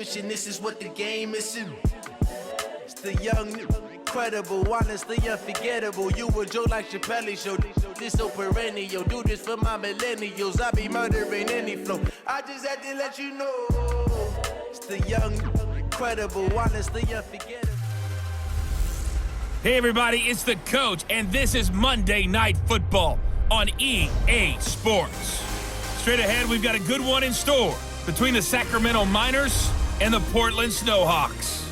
This is what the game is. It's the young, incredible, honestly unforgettable. You a Joe like Chappelle show. This so perennial. Do this for my millennials. I be murdering any flow. I just had to let you know. It's the young, incredible, honestly unforgettable. Hey everybody, it's the coach, and this is Monday Night Football on EA Sports. Straight ahead, we've got a good one in store between the Sacramento Miners and the Portland Snowhawks.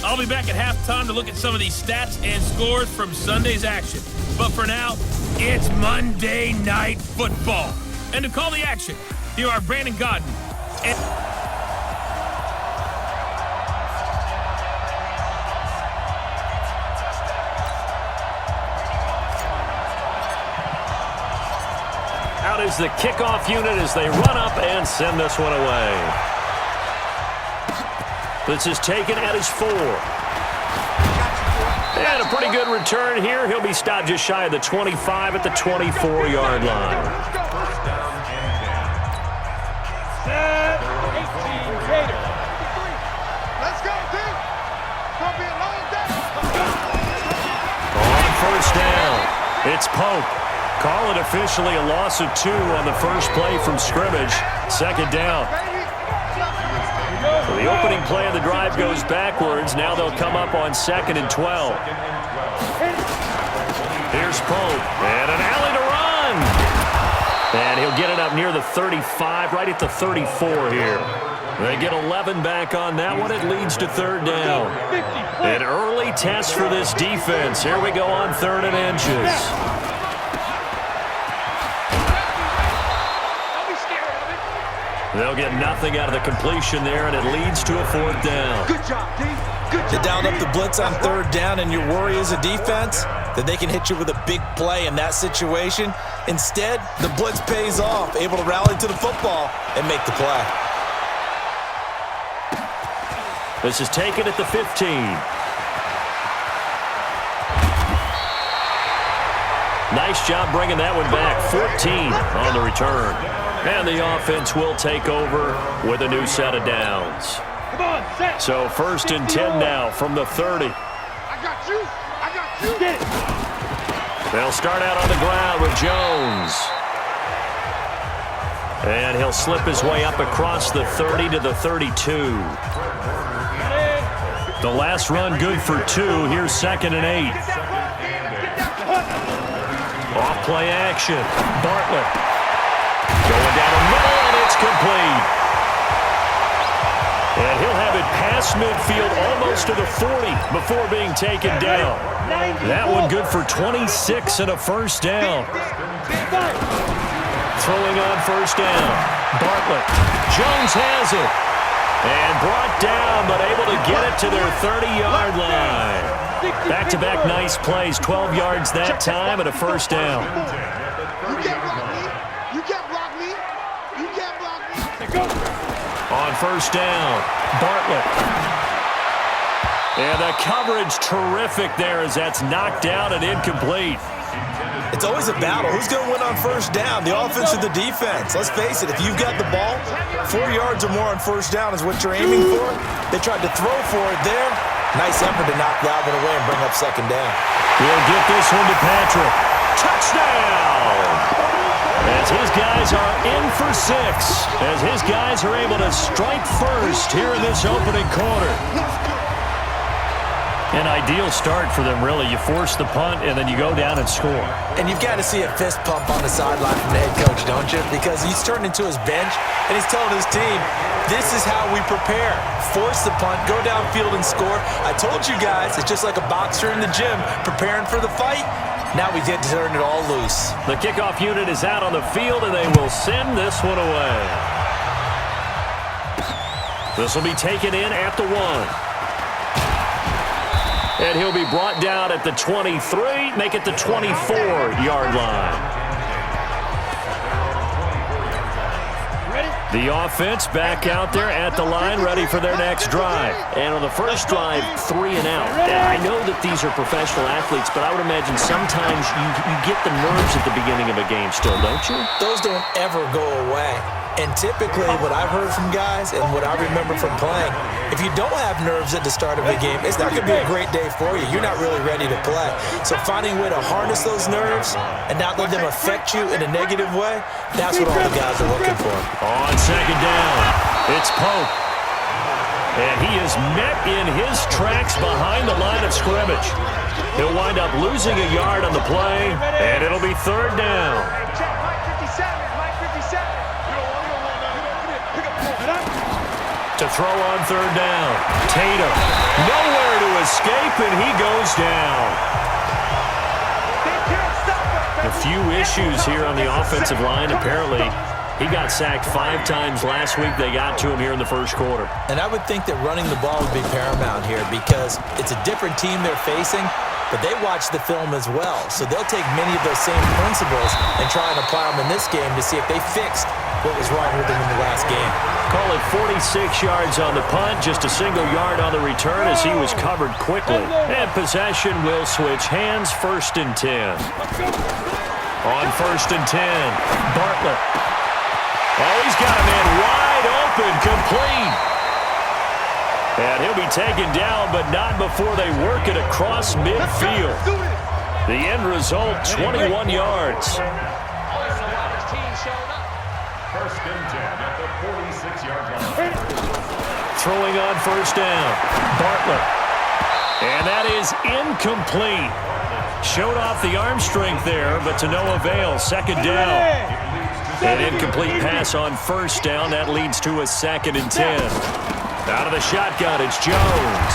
I'll be back at halftime to look at some of these stats and scores from Sunday's action. But for now, it's Monday Night Football. And to call the action, here are Brandon Godden and out is the kickoff unit as they run up and send this one away. This is taken at his 4. And a pretty good return here. He'll be stopped just shy of the 25 at the 24-yard line. Let's go, D. Gonna be a long day. On first down, it's Pope. Call it officially a loss of 2 on the first play from scrimmage. Second down. So the opening play of the drive goes backwards. Now they'll come up on 2nd and 12. Here's Pope. And an alley to run. And he'll get it up near the 35, right at the 34 here. They get 11 back on that one. It leads to 3rd down. An early test for this defense. Here we go on 3rd and inches. They'll get nothing out of the completion there, and it leads to a 4th down. Good job, D. Good job. To dial up the blitz on 3rd down, and your worry as a defense that they can hit you with a big play in that situation. Instead, the blitz pays off, able to rally to the football and make the play. This is taken at the 15. Nice job bringing that one back. 14 on the return. And the offense will take over with a new set of downs. So 1st and 10 now from the 30. I got you. I got you. Get it. They'll start out on the ground with Jones. And he'll slip his way up across the 30 to the 32. The last run good for 2. Here's 2nd and 8. Off play action. Bartlett. Going down the middle, and it's complete. And he'll have it past midfield almost to the 40 before being taken down. That one good for 26 and a 1st down. Throwing on 1st down. Bartlett. Jones has it. And brought down, but able to get it to their 30-yard line. Back-to-back nice plays. 12 yards that time and a 1st down. On 1st down, Bartlett. And the coverage terrific there as that's knocked down and incomplete. It's always a battle. Who's going to win on 1st down, the offense or the defense? Let's face it, if you've got the ball, 4 yards or more on 1st down is what you're aiming for. They tried to throw for it there. Nice effort to knock that one away and bring up 2nd down. We'll get this one to Patrick. Touchdown! As his guys are in for 6, as his guys are able to strike first here in this opening quarter. An ideal start for them, really. You force the punt, and then you go down and score. And you've got to see a fist pump on the sideline from the head coach, don't you? Because he's turned into his bench, and he's telling his team, this is how we prepare. Force the punt, go downfield and score. I told you guys, it's just like a boxer in the gym preparing for the fight. Now we get to turn it all loose. The kickoff unit is out on the field, and they will send this one away. This will be taken in at the 1. And he'll be brought down at the 23, make it the 24-yard line. The offense back out there at the line, ready for their next drive. And on the first drive, 3 and out. I know that these are professional athletes, but I would imagine sometimes you get the nerves at the beginning of a game still, don't you? Those don't ever go away. And typically what I've heard from guys and what I remember from playing, if you don't have nerves at the start of a game, it's not going to be a great day for you. You're not really ready to play. So finding a way to harness those nerves and not let them affect you in a negative way, that's what all the guys are looking for. On second down, it's Pope. And he is met in his tracks behind the line of scrimmage. He'll wind up losing a yard on the play, and it'll be third down. To throw on third down, Tatum. Nowhere to escape, and he goes down. A few issues here on the offensive line, apparently. He got sacked 5 times last week. They got to him here in the first quarter. And I would think that running the ball would be paramount here because it's a different team they're facing, but they watch the film as well. So they'll take many of those same principles and try and apply them in this game to see if they fixed what was wrong with them in the last game. Call it 46 yards on the punt, just a single yard on the return as he was covered quickly. And possession will switch hands, 1st and 10. On 1st and 10, Bartlett. Oh, he's got a man wide open, complete. And he'll be taken down, but not before they work it across midfield. The end result, 21 yards. 1st and 10 at the 46-yard line. Throwing on 1st down, Bartlett. And that is incomplete. Showed off the arm strength there, but to no avail. 2nd down. An incomplete pass on 1st down. That leads to a 2nd and 10. Out of the shotgun, it's Jones.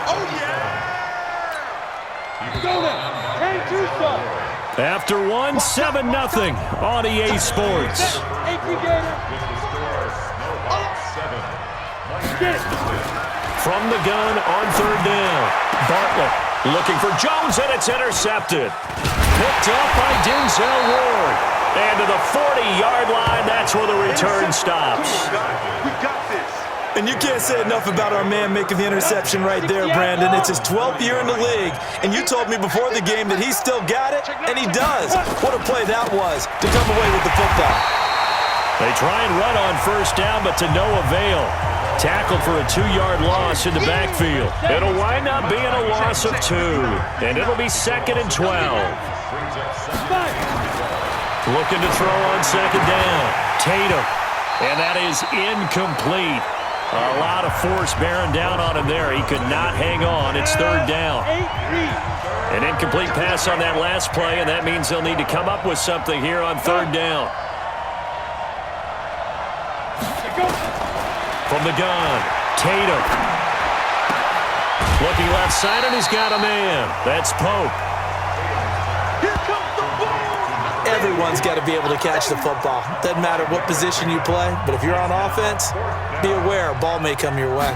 Oh, yeah! After one, 7-0 on EA Sports. From the gun on 3rd down, Bartlett looking for Jones, and it's intercepted. Picked up by Denzel Ward. And to the 40-yard line, that's where the return stops. We got this. And you can't say enough about our man making the interception right there, Brandon. It's his 12th year in the league, and you told me before the game that he still got it, and he does. What a play that was to come away with the football. They try and run on 1st down, but to no avail. Tackled for a 2-yard loss in the backfield. It'll wind up being a loss of 2, and it'll be 2nd and 12. Looking to throw on 2nd down. Tatum, and that is incomplete. A lot of force bearing down on him there. He could not hang on. It's 3rd down. An incomplete pass on that last play, and that means they'll need to come up with something here on 3rd down. From the gun, Tatum. Looking left side, and he's got a man. That's Pope. Here comes the ball. Everyone's got to be able to catch the football. Doesn't matter what position you play, but if you're on offense, be aware a ball may come your way.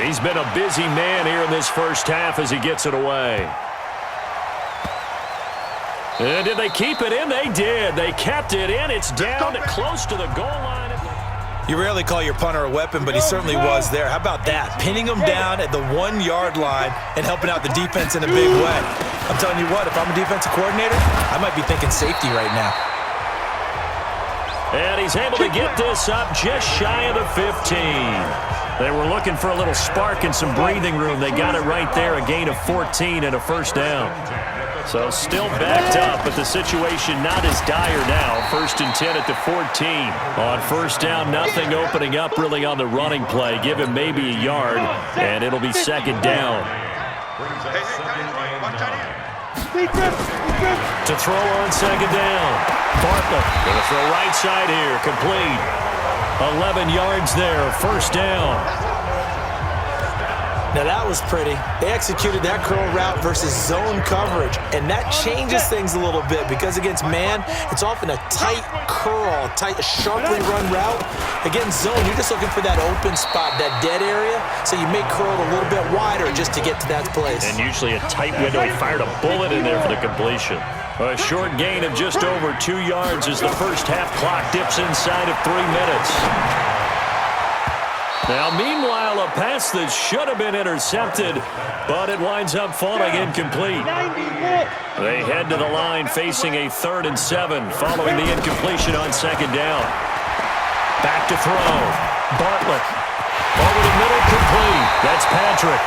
He's been a busy man here in this first half as he gets it away. And did they keep it in? They did. They kept it in. It's down close to the goal line. You rarely call your punter a weapon, but he certainly was there. How about that? Pinning him down at the 1-yard line and helping out the defense in a big way. I'm telling you what, if I'm a defensive coordinator, I might be thinking safety right now. And he's able to get this up just shy of the 15. They were looking for a little spark and some breathing room. They got it right there, a gain of 14 and a 1st down. So still backed up, but the situation not as dire now. 1st and 10 at the 14. On 1st down, nothing opening up really on the running play. Give him maybe a yard, and it'll be 2nd down. To throw on 2nd down. Bartlett going to throw right side here, complete. 11 yards there, 1st down. Now that was pretty. They executed that curl route versus zone coverage, and that changes things a little bit because against man, it's often a tight curl, a sharply run route. Against zone, you're just looking for that open spot, that dead area, so you may curl it a little bit wider just to get to that place. And usually a tight window. He fired a bullet in there for the completion. A short gain of just over 2 yards as the first half clock dips inside of 3 minutes. Now, meanwhile, a pass that should have been intercepted, but it winds up falling incomplete. They head to the line facing a 3rd and 7 following the incompletion on 2nd down. Back to throw. Bartlett. Over the middle, complete. That's Patrick.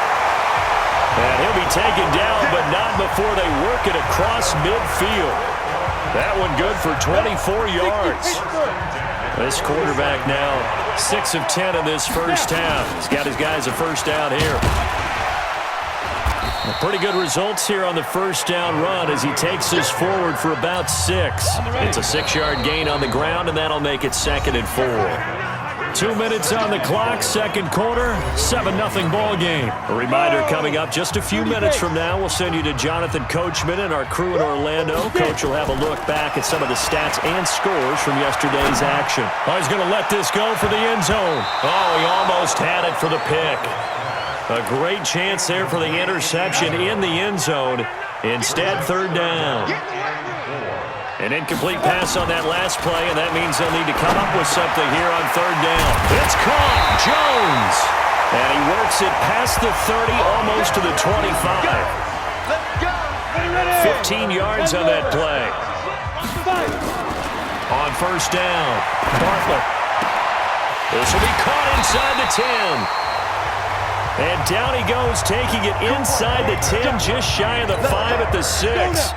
And he'll be taken down, but not before they work it across midfield. That one good for 24 yards. This quarterback now 6 of 10 in this first half. He's got his guys a first down here. Pretty good results here on the first down run as he takes this forward for about 6. It's a 6-yard gain on the ground, and that'll make it 2nd and 4. 2 minutes on the clock, 2nd quarter, 7-0 ball game. A reminder coming up just a few minutes from now. We'll send you to Jonathan Coachman and our crew in Orlando. Coach will have a look back at some of the stats and scores from yesterday's action. Oh, he's going to let this go for the end zone. Oh, he almost had it for the pick. A great chance there for the interception in the end zone. Instead, 3rd down. An incomplete pass on that last play, and that means they'll need to come up with something here on 3rd down. It's caught. Jones. And he works it past the 30, almost to the 25. 15 yards on that play. On 1st down, Bartlett. This will be caught inside the 10. And down he goes, taking it inside the 10, just shy of the 5 at the 6.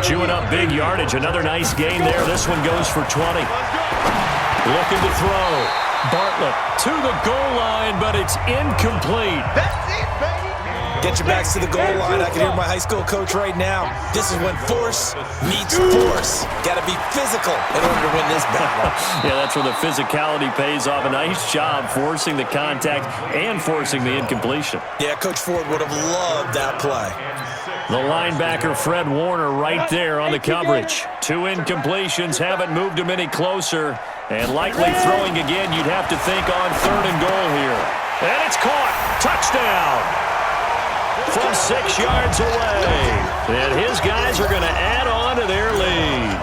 Chewing up big yardage. Another nice gain there. This one goes for 20. Looking to throw. Bartlett to the goal line, but it's incomplete. That's it, baby. Get your backs to the goal line. I can hear my high school coach right now. This is when force meets force. Got to be physical in order to win this battle. Yeah, that's where the physicality pays off. A nice job forcing the contact and forcing the incompletion. Yeah, Coach Ford would have loved that play. The linebacker, Fred Warner, right there on the coverage. 2 incompletions haven't moved him any closer. And likely throwing again, you'd have to think on 3rd and goal here. And it's caught. Touchdown. From 6 yards away. And his guys are going to add on to their lead.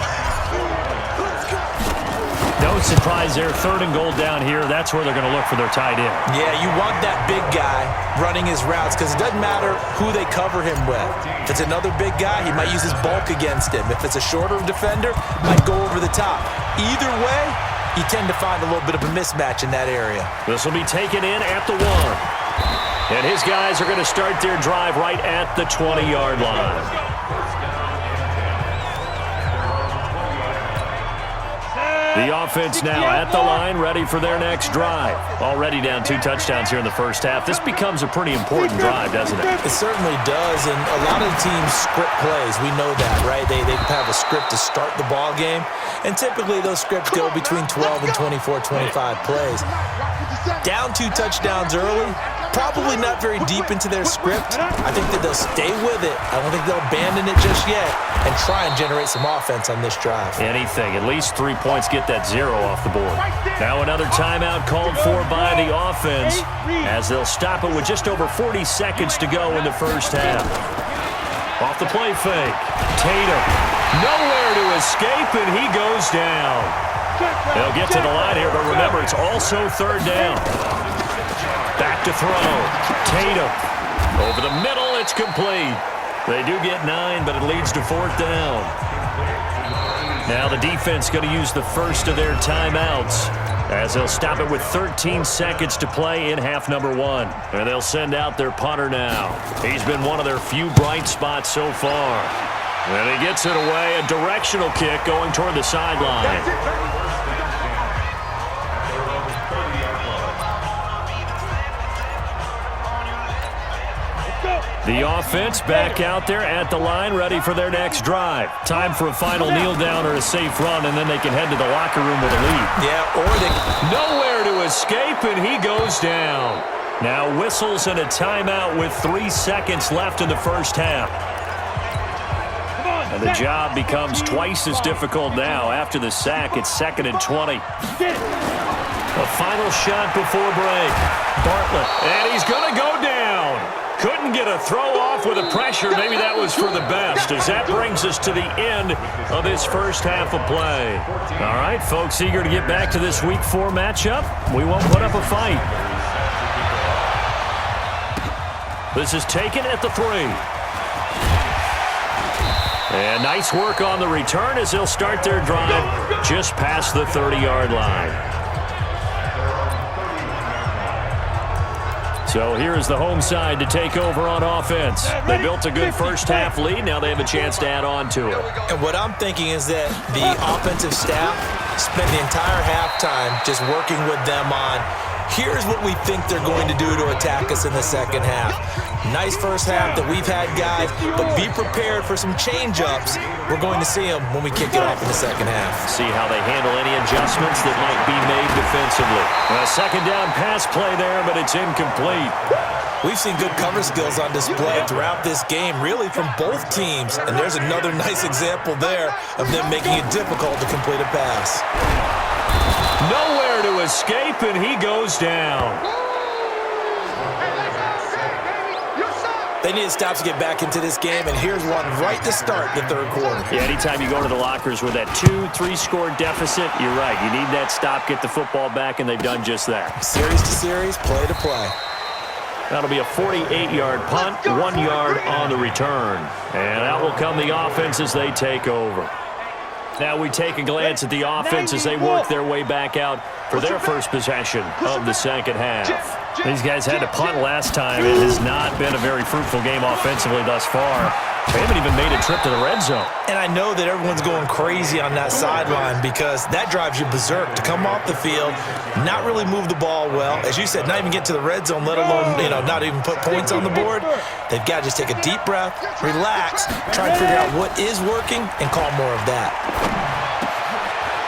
No surprise there. 3rd and goal down here. That's where they're going to look for their tight end. Yeah, you want that big guy running his routes because it doesn't matter who they cover him with. If it's another big guy, he might use his bulk against him. If it's a shorter defender, might go over the top. Either way, you tend to find a little bit of a mismatch in that area. This will be taken in at the 1. And his guys are going to start their drive right at the 20-yard line. The offense now at the line, ready for their next drive. Already down 2 touchdowns here in the first half. This becomes a pretty important drive, doesn't it? It certainly does, and a lot of the teams script plays. We know that, right? They have a script to start the ball game, and typically those scripts go between 12 and 24, 25 plays. Down 2 touchdowns early, probably not very deep into their script. I think that they'll stay with it. I don't think they'll abandon it just yet and try and generate some offense on this drive. Anything. At least 3 points, get that 0 off the board. Now another timeout called for by the offense as they'll stop it with just over 40 seconds to go in the first half. Off the play fake. Tatum. Nowhere to escape, and he goes down. They'll get to the line here, but remember, it's also 3rd down. Back to throw. Tatum. Over the middle, it's complete. They do get 9, but it leads to 4th down. Now the defense going to use the first of their timeouts as they'll stop it with 13 seconds to play in half number 1. And they'll send out their punter now. He's been one of their few bright spots so far. And he gets it away, a directional kick going toward the sideline. The offense back out there at the line, ready for their next drive. Time for a final kneel down or a safe run, and then they can head to the locker room with a lead. Yeah, or they... Nowhere to escape, and he goes down. Now whistles and a timeout with 3 seconds left in the first half. And the job becomes twice as difficult now. After the sack, it's 2nd and 20. A final shot before break. Bartlett, and he's going to go down. Couldn't get a throw off with the pressure. Maybe that was for the best, as that brings us to the end of this first half of play. All right, folks, eager to get back to this Week 4 matchup. We won't put up a fight. This is taken at the 3. And nice work on the return as they'll start their drive just past the 30-yard line. So here's the home side to take over on offense. They built a good first-half lead. Now they have a chance to add on to it. And what I'm thinking is that the offensive staff spent the entire halftime just working with them on, here's what we think they're going to do to attack us in the second half. Nice first half that we've had, guys, but be prepared for some change-ups. We're going to see them when we kick it off in the second half. See how they handle any adjustments that might be made defensively. A second down pass play there, but it's incomplete. We've seen good cover skills on display throughout this game, really from both teams. And there's another nice example there of them making it difficult to complete a pass. Nowhere to escape, and he goes down. They need stops to get back into this game, and here's one right to start the third quarter. Yeah, anytime you go to the lockers with that 2-3 score deficit, you're right. You need that stop, get the football back, and they've done just that. Series to series, play to play. That'll be a 48-yard punt, 1 yard on the return. And out will come the offense as they take over. Now we take a glance at the offense as they work their way back out for their first possession of the second half. These guys had to punt last time. It has not been a very fruitful game offensively thus far. They haven't even made a trip to the red zone. And I know that everyone's going crazy on that sideline because that drives you berserk to come off the field, not really move the ball well. As you said, not even get to the red zone, let alone, not even put points on the board. They've got to just take a deep breath, relax, try and figure out what is working, and call more of that.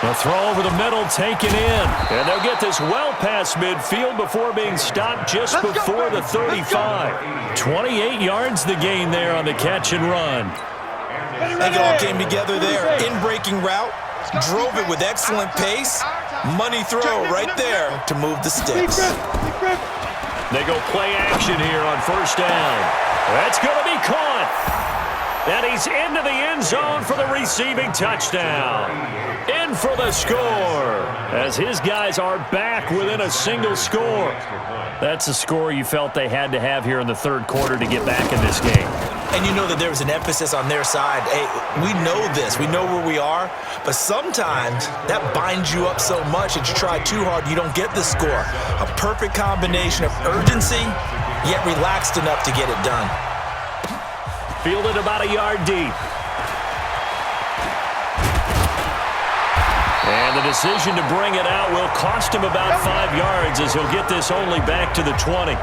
A throw over the middle taken in. And they'll get this well past midfield before being stopped just before the 35. 28 yards the gain there on the catch and run. I think it all came together there. In-breaking route, drove it with excellent pace. Money throw right there to move the sticks. They go play action here on first down. That's going to be caught. And he's into the end zone for the receiving touchdown. In for the score as his guys are back within a single score. That's a score you felt they had to have here in the third quarter to get back in this game. And you know that there was an emphasis on their side. Hey, we know this. We know where we are. But sometimes that binds you up so much that you try too hard, you don't get the score. A perfect combination of urgency, yet relaxed enough to get it done. Fielded about a yard deep. And the decision to bring it out will cost him about 5 yards as he'll get this only back to the 20.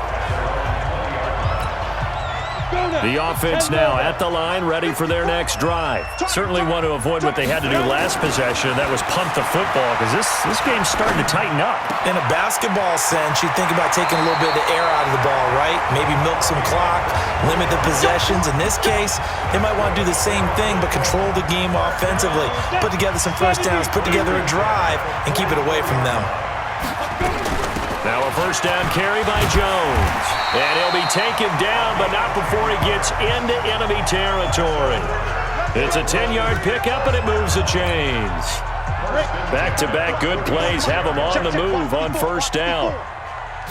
The offense now at the line, ready for their next drive. Certainly want to avoid what they had to do last possession, that was punt the football, because this game's starting to tighten up. In a basketball sense, you think about taking a little bit of the air out of the ball, right? Maybe milk some clock, limit the possessions. In this case, they might want to do the same thing, but control the game offensively. Put together some first downs, put together a drive, and keep it away from them. Now a first down carry by Jones. And he'll be taken down, but not before he gets into enemy territory. It's a 10-yard pickup, and it moves the chains. Back-to-back good plays have them on the move on first down.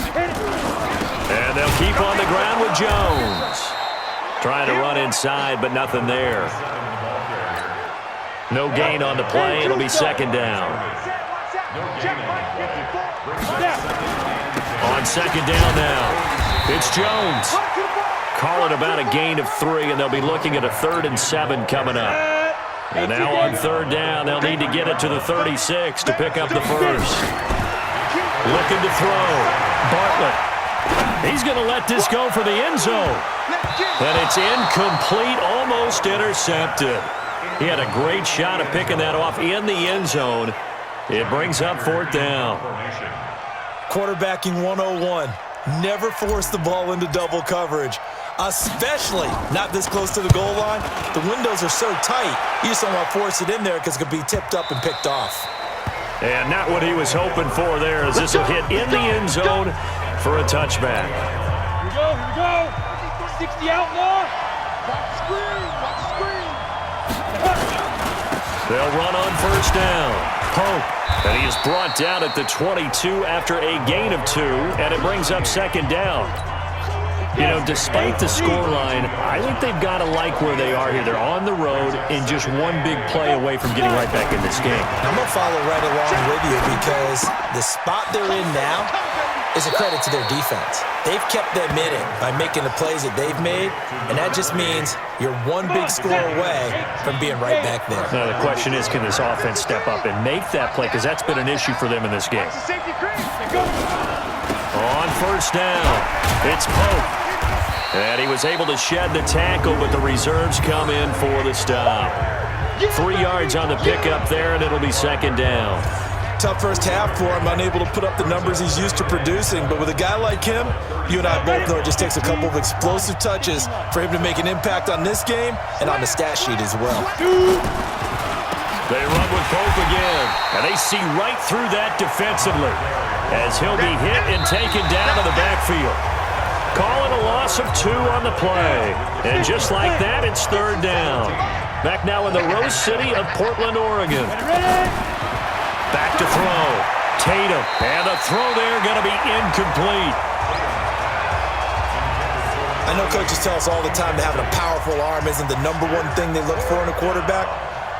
And they'll keep on the ground with Jones. Trying to run inside, but nothing there. No gain on the play. It'll be second down. On second down now. It's Jones. Call it about a gain of 3, and they'll be looking at a 3rd and 7 coming up. And now on third down, they'll need to get it to the 36 to pick up the first. Looking to throw. Bartlett. He's going to let this go for the end zone. And it's incomplete, almost intercepted. He had a great shot at picking that off in the end zone. It brings up 4th down. Quarterbacking 101. Never force the ball into double coverage, especially not this close to the goal line. The windows are so tight, you just don't want to force it in there because it could be tipped up and picked off. And not what he was hoping for there, as this will hit in the end zone for a touchback. Here we go. 60 out more. Watch screen. They'll run on first down. Pope. And he is brought down at the 22 after a gain of 2, and it brings up second down. You know, despite the scoreline, I think they've got to like where they are here. They're on the road and just one big play away from getting right back in this game. I'm going to follow right along with you because the spot they're in now is a credit to their defense. They've kept them in it by making the plays that they've made, and that just means you're one big score away from being right back there. Now, the question is, can this offense step up and make that play? Because that's been an issue for them in this game. On first down, it's Pope. And he was able to shed the tackle, but the reserves come in for the stop. 3 yards on the pickup there, and it'll be second down. Tough first half for him, unable to put up the numbers he's used to producing. But with a guy like him, you and I both know it just takes a couple of explosive touches for him to make an impact on this game and on the stat sheet as well. They run with Pope again, and they see right through that defensively as he'll be hit and taken down to the backfield. Call it a loss of 2 on the play. And just like that, it's third down. Back now in the Rose City of Portland, Oregon. Back to throw. Tatum. And the throw there going to be incomplete. I know coaches tell us all the time that having a powerful arm isn't the #1 thing they look for in a quarterback.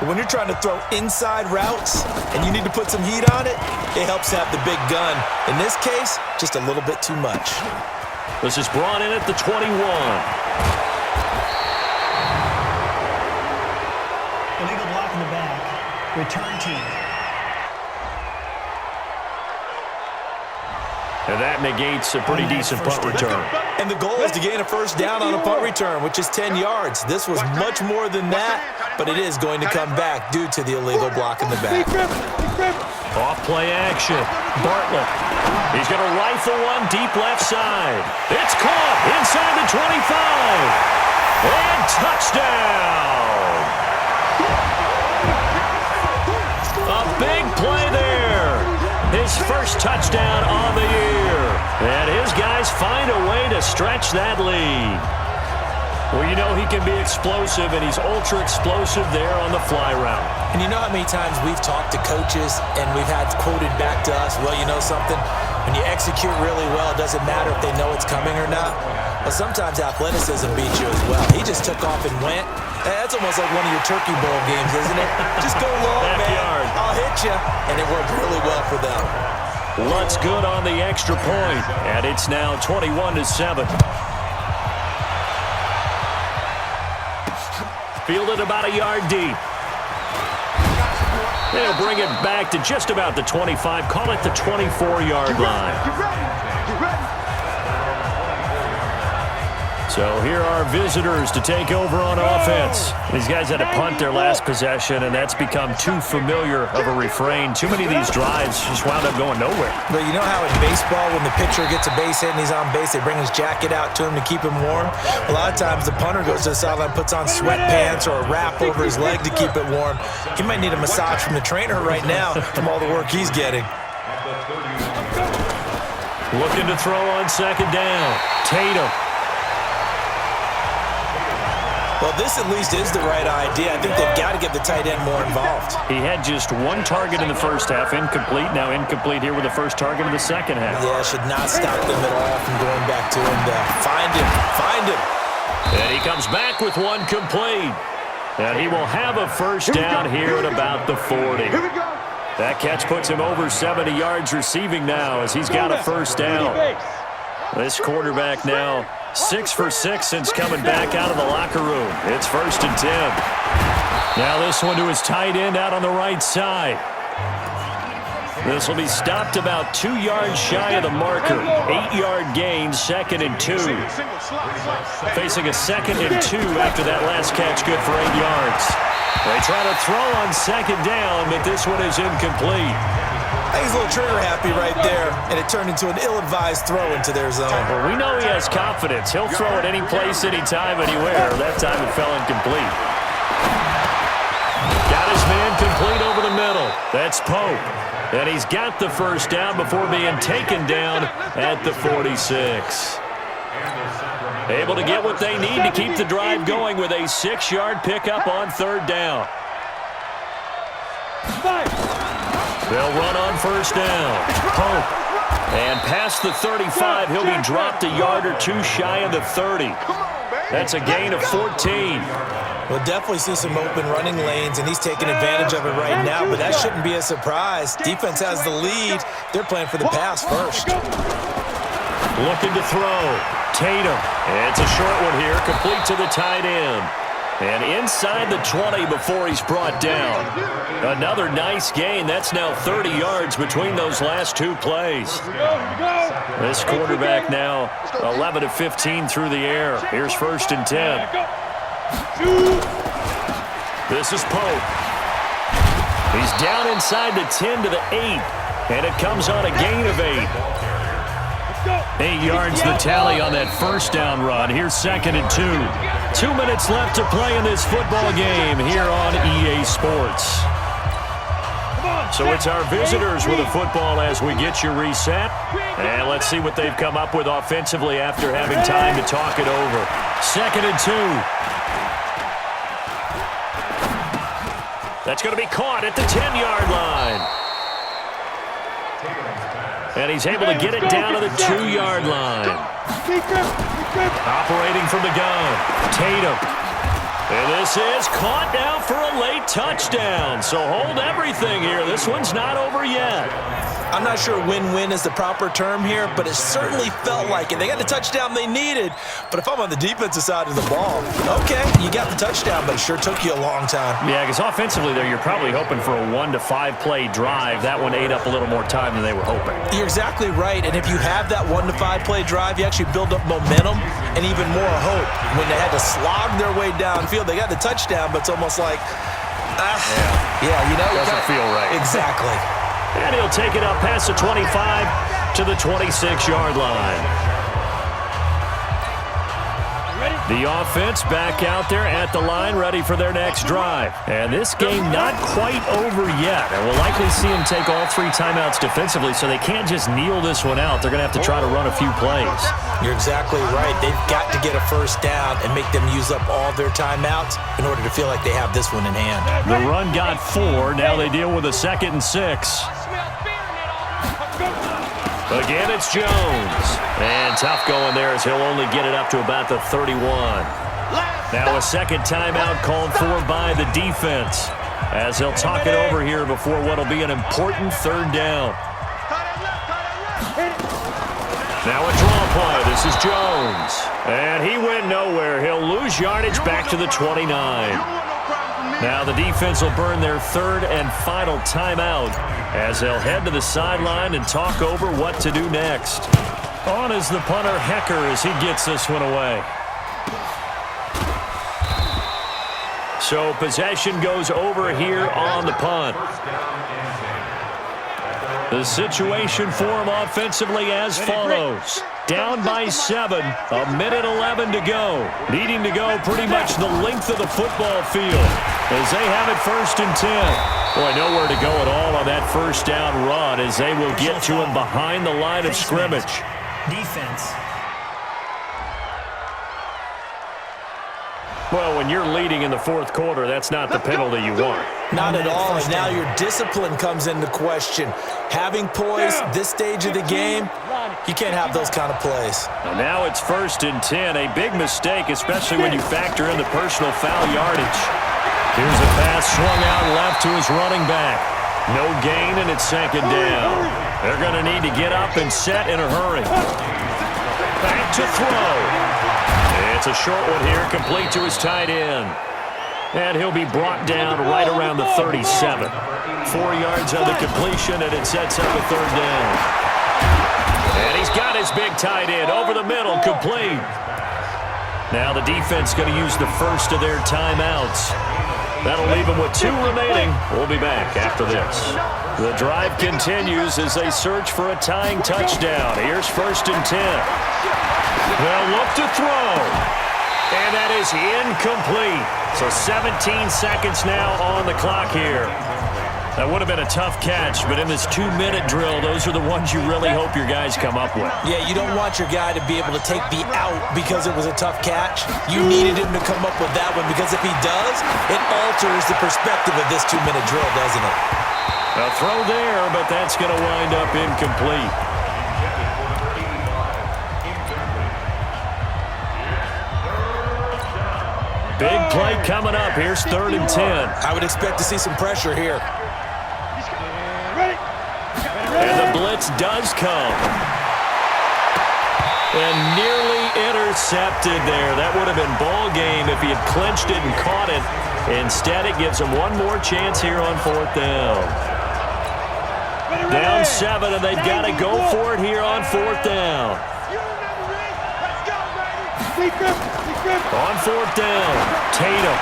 But when you're trying to throw inside routes and you need to put some heat on it, it helps to have the big gun. In this case, just a little bit too much. This is brought in at the 21. Illegal block in the back. Return team. And that negates a pretty decent punt return. And the goal is to gain a first down on a punt return, which is 10 yards. This was much more than that, but it is going to come back due to the illegal block in the back. Off play action. Bartlett. He's going to rifle one deep left side. It's caught inside the 25. And touchdown. A big play there. His first touchdown on the year. And his guys find a way to stretch that lead. Well, you know he can be explosive, and he's ultra-explosive there on the fly route. And you know how many times we've talked to coaches and we've had quoted back to us, well, you know something? When you execute really well, it doesn't matter if they know it's coming or not. But sometimes athleticism beats you as well. He just took off and went. That's almost like one of your Turkey Bowl games, isn't it? Just go long, man. I'll hit you. And it worked really well for them. Lutz good on the extra point, and it's now 21-7. Fielded about a yard deep. They'll bring it back to just about the 25. Call it the 24-yard line. So here are visitors to take over on offense. These guys had to punt their last possession, and that's become too familiar of a refrain. Too many of these drives just wound up going nowhere. But you know how in baseball, when the pitcher gets a base hit and he's on base, they bring his jacket out to him to keep him warm? A lot of times the punter goes to the sideline, puts on sweatpants or a wrap over his leg to keep it warm. He might need a massage from the trainer right now from all the work he's getting. Looking to throw on second down. Tatum. Well, this at least is the right idea. I think they've got to get the tight end more involved. He had just 1 target in the first half, incomplete. Now incomplete here with the first target of the second half. Yeah, should not stop them at all from going back to him to find him. And he comes back with 1 complete. And he will have a first down here at about the 40. That catch puts him over 70 yards receiving now as he's got a first down. This quarterback now 6 for 6 since coming back out of the locker room. It's 1st and 10. Now this one to his tight end out on the right side. This will be stopped about 2 yards shy of the marker. 8-yard gain, 2nd and 2. Facing a 2nd and 2 after that last catch, good for 8 yards. They try to throw on second down, but this one is incomplete. He's a little trigger happy right there, and it turned into an ill-advised throw into their zone. Well, we know he has confidence. He'll throw it any place, anytime, anywhere. That time it fell incomplete. Got his man complete over the middle. That's Pope. And he's got the first down before being taken down at the 46. Able to get what they need to keep the drive going with a 6-yard pickup on third down. They'll run on first down. Pope And past the 35, he'll be dropped a yard or two shy of the 30. That's a gain of 14. We'll definitely see some open running lanes, and he's taking advantage of it right now, but that shouldn't be a surprise. Defense has the lead. They're playing for the pass first. Looking to throw. Tatum. And it's a short one here, complete to the tight end. And inside the 20 before he's brought down. Another nice gain. That's now 30 yards between those last two plays. This quarterback now 11 of 15 through the air. Here's 1st and 10. This is Pope. He's down inside the 10 to the 8. And it comes on a gain of 8. 8 yards the tally on that first down run. Here's 2nd and 2. 2 minutes left to play in this football game here on EA Sports. So it's our visitors with the football as we get you reset. And let's see what they've come up with offensively after having time to talk it over. 2nd and 2. That's going to be caught at the 10-yard line. And he's able to get it down to the 2-yard line. Operating from the gun, Tatum. And this is caught now for a late touchdown. So hold everything here. This one's not over yet. I'm not sure win-win is the proper term here, but it certainly felt like it. They got the touchdown they needed, but if I'm on the defensive side of the ball, okay, you got the touchdown, but it sure took you a long time. Yeah, because offensively there, you're probably hoping for a 1 to 5 play drive. That one ate up a little more time than they were hoping. You're exactly right, and if you have that 1 to 5 play drive, you actually build up momentum and even more hope. When they had to slog their way downfield, they got the touchdown, but it's almost like, doesn't feel right. Exactly. And he'll take it up past the 25 to the 26-yard line. The offense back out there at the line, ready for their next drive. And this game not quite over yet. And we'll likely see them take all 3 timeouts defensively, so they can't just kneel this one out. They're going to have to try to run a few plays. You're exactly right. They've got to get a first down and make them use up all their timeouts in order to feel like they have this one in hand. The run got 4. Now they deal with a 2nd and 6. Again, it's Jones. And tough going there as he'll only get it up to about the 31. Now a second timeout called for by the defense as they'll talk it over here before what will be an important 3rd down. Now a draw play. This is Jones. And he went nowhere. He'll lose yardage back to the 29. Now the defense will burn their 3rd and final timeout as they'll head to the sideline and talk over what to do next. On is the punter, Hecker, as he gets this one away. So possession goes over here on the punt. The situation for him offensively as follows. Down by 7, a minute 11 to go. Needing to go pretty much the length of the football field as they have it 1st and 10. Boy, nowhere to go at all on that first down run as they will get to him behind the line of scrimmage. Defense. Well, when you're leading in the 4th quarter, that's not the penalty you want. Not at all, and now your discipline comes into question. Having poise this stage of the game, you can't have those kind of plays. And now it's 1st and 10, a big mistake, especially when you factor in the personal foul yardage. Here's a pass swung out left to his running back. No gain, and it's 2nd down. They're going to need to get up and set in a hurry. Back to throw. It's a short one here, complete to his tight end. And he'll be brought down right around the 37. 4 yards on the completion, and it sets up a 3rd down. And he's got his big tight end over the middle, complete. Now the defense going to use the first of their timeouts. That'll leave them with 2 remaining. We'll be back after this. The drive continues as they search for a tying touchdown. Here's 1st and 10. They'll look to throw. And that is incomplete. So 17 seconds now on the clock here. That would have been a tough catch, but in this 2-minute drill, those are the ones you really hope your guys come up with. Yeah, you don't want your guy to be able to take the out because it was a tough catch. You needed him to come up with that one because if he does, it alters the perspective of this 2-minute drill, doesn't it? A throw there, but that's going to wind up incomplete. Big play coming up. Here's 3rd and 10. I would expect to see some pressure here. And the blitz does come. And nearly intercepted there. That would have been ball game if he had clinched it and caught it. Instead, it gives him one more chance here on 4th down. Down 7, and they've got to go for it here on 4th down. On 4th down, Tatum.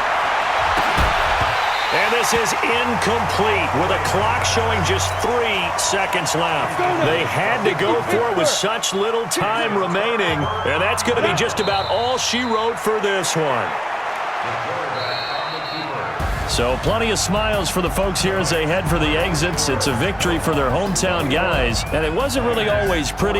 And this is incomplete with a clock showing just 3 seconds left. They had to go for it with such little time remaining, and that's going to be just about all she wrote for this one. So plenty of smiles for the folks here as they head for the exits. It's a victory for their hometown guys, and it wasn't really always pretty.